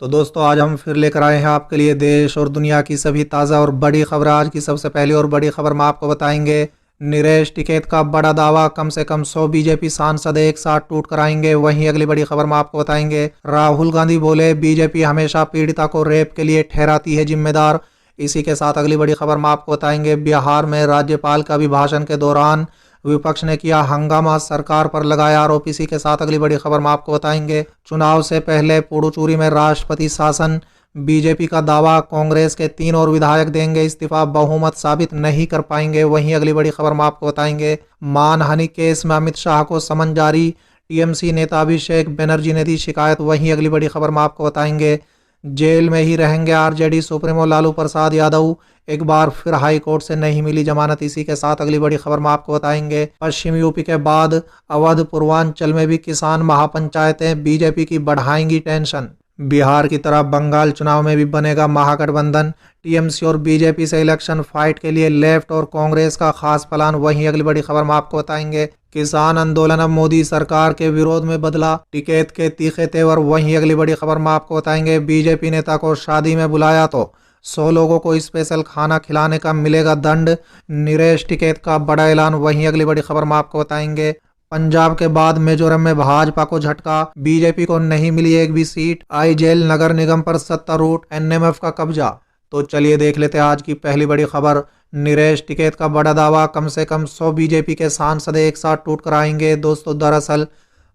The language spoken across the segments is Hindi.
तो दोस्तों आज हम फिर लेकर आए हैं आपके लिए देश और दुनिया की सभी ताज़ा और बड़ी खबर। आज की सबसे पहली और बड़ी खबर हम आपको बताएंगे। नीरज टिकैत का बड़ा दावा, कम से कम 100 बीजेपी सांसद एक साथ टूट कर आएंगे। वहीं अगली बड़ी खबर में आपको बताएंगे, राहुल गांधी बोले बीजेपी हमेशा पीड़िता को रेप के लिए ठहराती है जिम्मेदार। इसी के साथ अगली बड़ी खबर में आपको बताएंगे, बिहार में राज्यपाल का अभिभाषण के दौरान विपक्ष ने किया हंगामा, सरकार पर लगाया आरोप। इसी के साथ अगली बड़ी खबर में आपको बताएंगे, चुनाव से पहले पुडुचेरी में राष्ट्रपति शासन, बीजेपी का दावा, कांग्रेस के 3 और विधायक देंगे इस्तीफा, बहुमत साबित नहीं कर पाएंगे। वहीं अगली बड़ी खबर में आपको बताएंगे, मानहानि केस में अमित शाह को समन जारी, टीएमसी नेता अभिषेक बनर्जी ने दी शिकायत। वहीं अगली बड़ी खबर में आपको बताएंगे, जेल में ही रहेंगे आरजेडी सुप्रीमो लालू प्रसाद यादव, एक बार फिर हाई कोर्ट से नहीं मिली जमानत। इसी के साथ अगली बड़ी खबर में आपको बताएंगे, पश्चिम यूपी के बाद अवध पूर्वांचल में भी किसान महापंचायतें बीजेपी की बढ़ाएंगी टेंशन। बिहार की तरह बंगाल चुनाव में भी बनेगा महागठबंधन, टीएमसी और बीजेपी से इलेक्शन फाइट के लिए लेफ्ट और कांग्रेस का खास प्लान। वहीं अगली बड़ी खबर में आपको बताएंगे, किसान आंदोलन अब मोदी सरकार के विरोध में बदला, टिकैत के तीखे तेवर। वहीं अगली बड़ी खबर में आपको बताएंगे, बीजेपी नेता को शादी में बुलाया तो 100 लोगों को स्पेशल खाना खिलाने का मिलेगा दंड, नीरज टिकैत का बड़ा ऐलान। वहीं अगली बड़ी खबर में आपको बताएंगे, पंजाब के बाद मिजोरम में भाजपा को झटका, बीजेपी को नहीं मिली एक भी सीट, आईजेल नगर निगम पर सत्तारूढ़ एनएमएफ का कब्जा। तो चलिए देख लेते हैं आज की पहली बड़ी खबर। नीरज टिकैत का बड़ा दावा, कम से कम 100 बीजेपी के सांसद एक साथ टूट कर आएंगे। दोस्तों दरअसल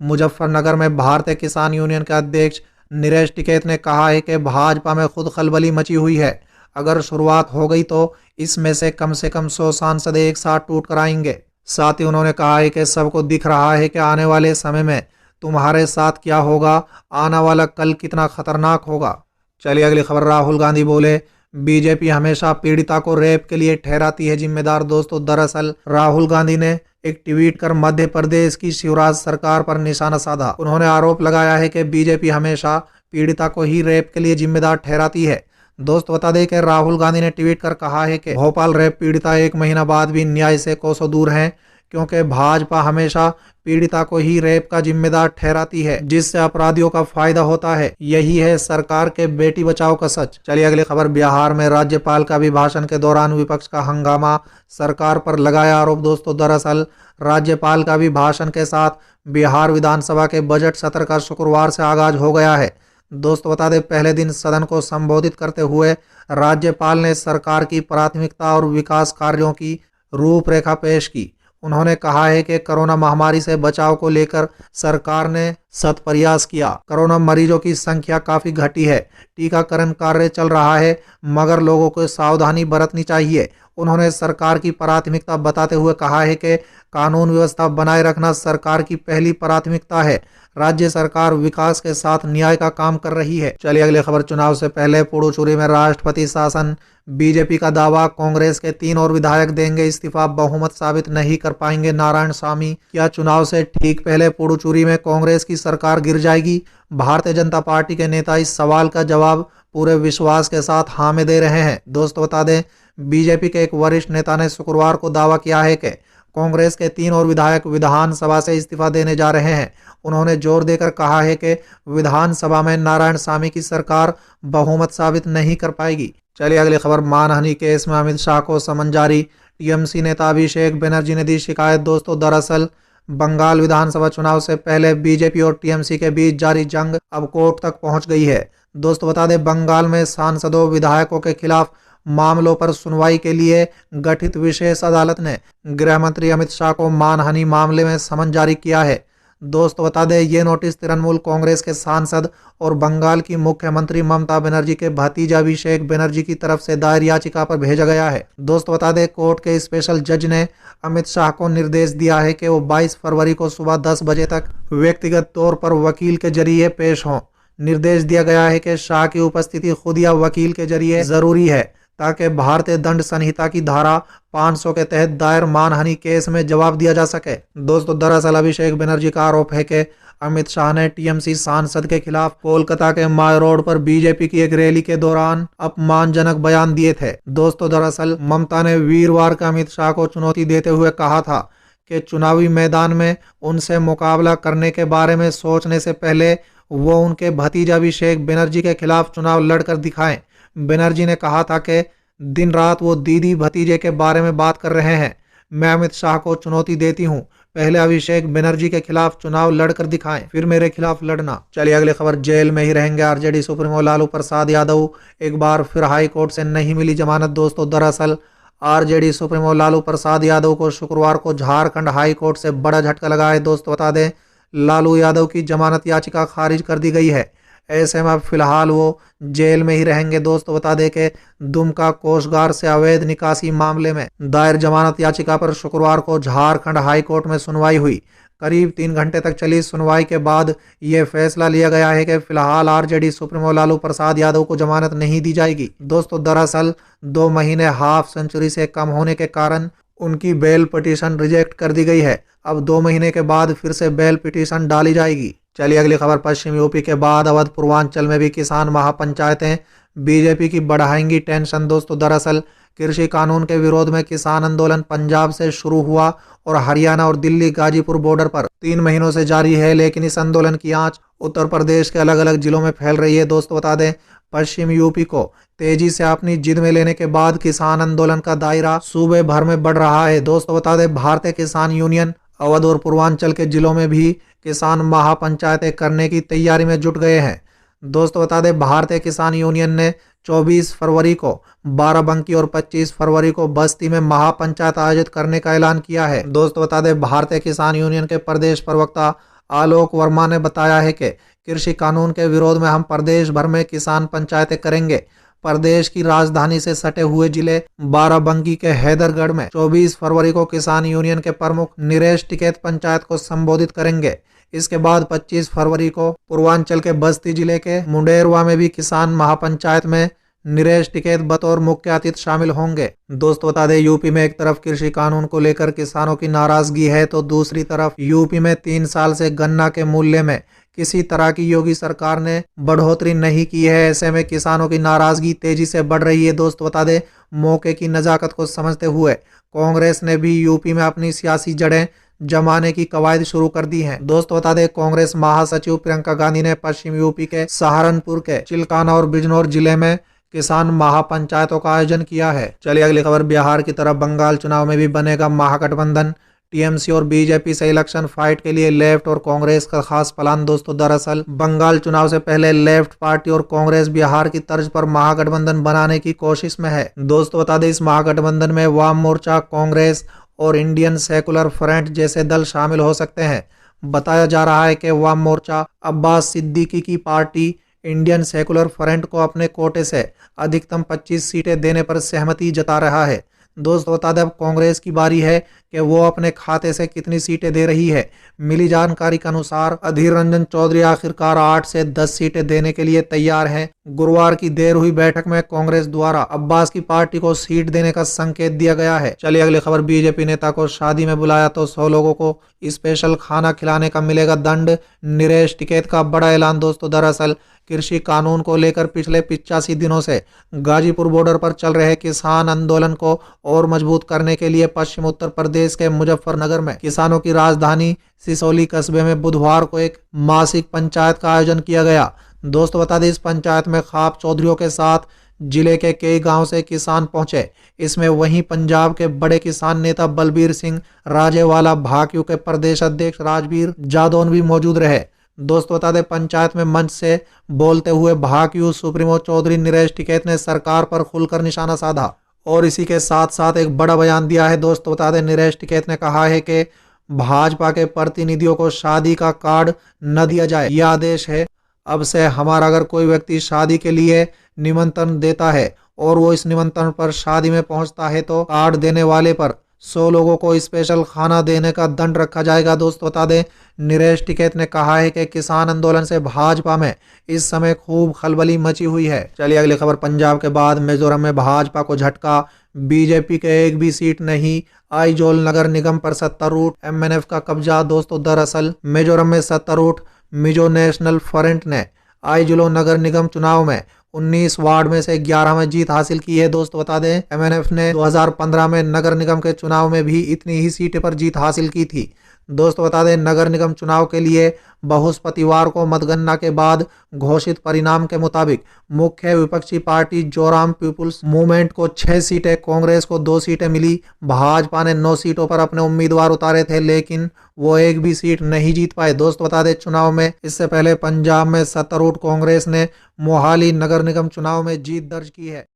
मुजफ्फरनगर में भारतीय किसान यूनियन के अध्यक्ष नीरज टिकैत ने कहा है कि भाजपा में खुद खलबली मची हुई है, अगर शुरुआत हो गई तो इसमें से कम 100 सांसद एक साथ टूट कर आएंगे। साथ ही उन्होंने कहा है कि सबको दिख रहा है कि आने वाले समय में तुम्हारे साथ क्या होगा, आने वाला कल कितना खतरनाक होगा। चलिए अगली खबर, राहुल गांधी बोले बीजेपी हमेशा पीड़िता को रेप के लिए ठहराती है जिम्मेदार। दोस्तों दरअसल राहुल गांधी ने एक ट्वीट कर मध्य प्रदेश की शिवराज सरकार पर निशाना साधा। उन्होंने आरोप लगाया है कि बीजेपी हमेशा पीड़िता को ही रेप के लिए जिम्मेदार ठहराती है। दोस्त बता दें कि राहुल गांधी ने ट्वीट कर कहा है कि भोपाल रेप पीड़िता 1 महीना बाद भी न्याय से कोसों दूर हैं, क्योंकि भाजपा हमेशा पीड़िता को ही रेप का जिम्मेदार ठहराती है, जिससे अपराधियों का फायदा होता है। यही है सरकार के बेटी बचाओ का सच। चलिए अगली खबर, बिहार में राज्यपाल का अभिभाषण के दौरान विपक्ष का हंगामा, सरकार पर लगाया आरोप। दोस्तों दरअसल राज्यपाल का अभिभाषण के साथ बिहार विधानसभा के बजट सत्र का शुक्रवार से आगाज हो गया है। दोस्तों बता दें, पहले दिन सदन को संबोधित करते हुए राज्यपाल ने सरकार की प्राथमिकता और विकास कार्यों की रूपरेखा पेश की। उन्होंने कहा है कि कोरोना महामारी से बचाव को लेकर सरकार ने सत प्रयास किया। कोरोना मरीजों की संख्या काफी घटी है, टीकाकरण कार्य चल रहा है, मगर लोगों को सावधानी बरतनी चाहिए। उन्होंने सरकार की प्राथमिकता बताते हुए कहा है कि कानून व्यवस्था बनाए रखना सरकार की पहली प्राथमिकता है। राज्य सरकार विकास के साथ न्याय का काम कर रही है। चलिए अगली खबर, चुनाव से पहले पुडुचेरी में राष्ट्रपति शासन, बीजेपी का दावा, कांग्रेस के 3 और विधायक देंगे इस्तीफा, बहुमत साबित नहीं कर पाएंगे नारायणसामी। क्या चुनाव से ठीक पहले पुडुचेरी में कांग्रेस की सरकार गिर जाएगी? भारतीय जनता पार्टी के नेता इस सवाल का जवाब पूरे विश्वास के साथ हाँ में दे रहे हैं। दोस्तों बता दें, बीजेपी के एक वरिष्ठ नेता ने शुक्रवार को दावा किया है कि कांग्रेस के 3 और विधायक विधानसभा से इस्तीफा देने जा रहे हैं। उन्होंने जोर देकर कहा है कि विधानसभा में नारायणसामी की सरकार बहुमत साबित नहीं कर पाएगी। चलिए अगली खबर, मानहानि केस में अमित शाह को समन जारी, टीएमसी नेता अभिषेक बनर्जी ने दी शिकायत। दोस्तों दरअसल बंगाल विधानसभा चुनाव से पहले बीजेपी और टीएमसी के बीच जारी जंग अब कोर्ट तक पहुंच गई है। दोस्तों बता दें, बंगाल में सांसदों विधायकों के खिलाफ मामलों पर सुनवाई के लिए गठित विशेष अदालत ने गृह मंत्री अमित शाह को मानहानि मामले में समन जारी किया है। दोस्तों बता दें, ये नोटिस तृणमूल कांग्रेस के सांसद और बंगाल की मुख्यमंत्री ममता बनर्जी के भतीजा अभिषेक बनर्जी की तरफ से दायर याचिका पर भेजा गया है। दोस्तों बता दें, कोर्ट के स्पेशल जज ने अमित शाह को निर्देश दिया है कि वो 22 फरवरी को सुबह 10 बजे तक व्यक्तिगत तौर पर वकील के जरिए पेश हों। निर्देश दिया गया है कि शाह की उपस्थिति खुद या वकील के जरिए जरूरी है, ताकि भारतीय दंड संहिता की धारा 500 के तहत दायर मानहानि केस में जवाब दिया जा सके। दोस्तों दरअसल अभिषेक बनर्जी का आरोप है कि अमित शाह ने टीएमसी सांसद के खिलाफ कोलकाता के माय रोड पर बीजेपी की एक रैली के दौरान अपमानजनक बयान दिए थे। दोस्तों दरअसल ममता ने वीरवार को अमित शाह को चुनौती देते हुए कहा था कि चुनावी मैदान में उनसे मुकाबला करने के बारे में सोचने से पहले वो उनके भतीजा अभिषेक बनर्जी के खिलाफ चुनाव लड़कर दिखाएं। बनर्जी ने कहा था कि दिन रात वो दीदी भतीजे के बारे में बात कर रहे हैं। मैं अमित शाह को चुनौती देती हूँ, पहले अभिषेक बनर्जी के खिलाफ चुनाव लड़कर दिखाएं, फिर मेरे खिलाफ लड़ना। चलिए अगली खबर, जेल में ही रहेंगे आरजेडी सुप्रीमो लालू प्रसाद यादव, एक बार फिर हाई कोर्ट से नहीं मिली जमानत। दोस्तों दरअसल आरजेडी सुप्रीमो लालू प्रसाद यादव को शुक्रवार को झारखंड हाई कोर्ट से बड़ा झटका लगा है। दोस्तों बता दें, लालू यादव की जमानत याचिका खारिज कर दी गई है। ऐसे में अब फिलहाल वो जेल में ही रहेंगे। दोस्तों बता दें कि दुमका कोषागार से अवैध निकासी मामले में दायर जमानत याचिका पर शुक्रवार को झारखंड हाई कोर्ट में सुनवाई हुई। करीब 3 घंटे तक चली सुनवाई के बाद ये फैसला लिया गया है कि फिलहाल आरजेडी सुप्रीमो लालू प्रसाद यादव को जमानत नहीं दी जाएगी। दोस्तों दरअसल 2 महीने हाफ सेंचुरी से कम होने के कारण उनकी बेल पिटीशन रिजेक्ट कर दी गई है। अब 2 महीने के बाद फिर से बेल पिटीशन डाली जाएगी। चलिए अगली खबर, पश्चिम यूपी के बाद अवध पूर्वांचल में भी किसान महापंचायतें बीजेपी की बढ़ाएंगी टेंशन। दोस्तों दरअसल कृषि कानून के विरोध में किसान आंदोलन पंजाब से शुरू हुआ और हरियाणा और दिल्ली गाजीपुर बॉर्डर पर 3 महीनों से जारी है, लेकिन इस आंदोलन की आंच उत्तर प्रदेश के अलग अलग जिलों में फैल रही है। दोस्तों बता दें, पश्चिम यूपी को तेजी से अपनी जिद में लेने के बाद किसान आंदोलन का दायरा सूबे भर में बढ़ रहा है। दोस्तों बता दें, भारतीय किसान यूनियन अवध और पूर्वांचल के जिलों में भी किसान महापंचायतें करने की तैयारी में जुट गए हैं। दोस्तों बता दें, भारतीय किसान यूनियन ने 24 फरवरी को बाराबंकी और 25 फरवरी को बस्ती में महापंचायत आयोजित करने का ऐलान किया है। दोस्तों बता दें, भारतीय किसान यूनियन के प्रदेश प्रवक्ता आलोक वर्मा ने बताया है कि कृषि कानून के विरोध में हम प्रदेश भर में किसान पंचायतें करेंगे। प्रदेश की राजधानी से सटे हुए जिले बाराबंकी के हैदरगढ़ में 24 फरवरी को किसान यूनियन के प्रमुख नरेश टिकैत पंचायत को संबोधित करेंगे। इसके बाद 25 फरवरी को पूर्वांचल के बस्ती जिले के मुंडेरवा में भी किसान महापंचायत में नरेश टिकैत बतौर मुख्य अतिथि शामिल होंगे। दोस्तों बता दें, यूपी में एक तरफ कृषि कानून को लेकर किसानों की नाराजगी है, तो दूसरी तरफ यूपी में 3 साल से गन्ना के मूल्य में किसी तरह की योगी सरकार ने बढ़ोतरी नहीं की है। ऐसे में किसानों की नाराजगी तेजी से बढ़ रही है। दोस्तों बता दें, मौके की नजाकत को समझते हुए कांग्रेस ने भी यूपी में अपनी सियासी जड़ें जमाने की कवायद शुरू कर दी हैं। दोस्तों बता दें, कांग्रेस महासचिव प्रियंका गांधी ने पश्चिम यूपी के सहारनपुर के चिल्काना और बिजनौर जिले में किसान महापंचायतों का आयोजन किया है। चलिए अगली खबर, बिहार की तरफ बंगाल चुनाव में भी बनेगा महागठबंधन। टीएमसी और बीजेपी से इलेक्शन फाइट के लिए लेफ्ट और कांग्रेस का खास प्लान। दोस्तों दरअसल बंगाल चुनाव से पहले लेफ्ट पार्टी और कांग्रेस बिहार की तर्ज पर महागठबंधन बनाने की कोशिश में है। दोस्तों बता दें, इस महागठबंधन में वाम मोर्चा, कांग्रेस और इंडियन सेकुलर फ्रंट जैसे दल शामिल हो सकते हैं। बताया जा रहा है कि वाम मोर्चा अब्बास सिद्दीकी की पार्टी इंडियन सेकुलर फ्रंट को अपने कोटे से अधिकतम 25 सीटें देने पर सहमति जता रहा है। दोस्तों बता दें, अब कांग्रेस की बारी है कि वो अपने खाते से कितनी सीटें दे रही है। मिली जानकारी के अनुसार अधीर रंजन चौधरी आखिरकार 8 से 10 सीटें देने के लिए तैयार हैं। गुरुवार की देर हुई बैठक में कांग्रेस द्वारा अब्बास की पार्टी को सीट देने का संकेत दिया गया है। चलिए अगली खबर, बीजेपी नेता को शादी में बुलाया तो 100 लोगों को स्पेशल खाना खिलाने का मिलेगा दंड, नरेश टिकैत का बड़ा ऐलान। दोस्तों दरअसल कृषि कानून को लेकर पिछले 85 दिनों से गाजीपुर बॉर्डर पर चल रहे किसान आंदोलन को और मजबूत करने के लिए पश्चिम उत्तर प्रदेश के मुजफ्फरनगर में किसानों की राजधानी सिसोली कस्बे में बुधवार को एक मासिक पंचायत का आयोजन किया गया। दोस्तों बता दें, इस पंचायत में खाप चौधरियों के साथ जिले के कई गांव से किसान पहुंचे। इसमें वहीं पंजाब के बड़े किसान नेता बलबीर सिंह राजेवाला, भाकियू के प्रदेश अध्यक्ष राजवीर जादौन भी मौजूद रहे। दोस्तों बता दें, पंचायत में मंच से बोलते हुए भाकियू सुप्रीमो चौधरी नरेश टिकैत ने सरकार पर खुलकर निशाना साधा और इसी के साथ साथ एक बड़ा बयान दिया है। दोस्तों बता दें, नरेश टिकैत ने कहा है कि भाजपा के प्रतिनिधियों को शादी का कार्ड न दिया जाए, यह आदेश है। अब से हमारा अगर कोई व्यक्ति शादी के लिए निमंत्रण देता है और वो इस निमंत्रण पर शादी में पहुंचता है तो कार्ड देने वाले पर 100 लोगों को स्पेशल खाना देने का दंड रखा जाएगा। दोस्तों बता दें, नरेश टिकैत ने कहा है कि किसान आंदोलन से भाजपा में इस समय खूब खलबली मची हुई है। चलिए अगली खबर, पंजाब के बाद मिजोरम में भाजपा को झटका, बीजेपी के एक भी सीट नहीं, आइजोल नगर निगम पर सत्तारूढ़ एमएनएफ का कब्जा। दोस्तों दरअसल मिजोरम में सत्तारूढ़ मिजो नेशनल फ्रंट ने आइजोल नगर निगम चुनाव में 19 वार्ड में से 11 में जीत हासिल की है। दोस्तों बता दें, एमएनएफ ने 2015 में नगर निगम के चुनाव में भी इतनी ही सीटें पर जीत हासिल की थी। दोस्तों बता दें, नगर निगम चुनाव के लिए बृहस्पतिवार को मतगणना के बाद घोषित परिणाम के मुताबिक मुख्य विपक्षी पार्टी जोराम पीपुल्स मूवमेंट को 6 सीटें, कांग्रेस को 2 सीटें मिली। भाजपा ने 9 सीटों पर अपने उम्मीदवार उतारे थे, लेकिन वो एक भी सीट नहीं जीत पाए। दोस्तों बता दें, चुनाव में इससे पहले पंजाब में सत्तारूढ़ कांग्रेस ने मोहाली नगर निगम चुनाव में जीत दर्ज की है।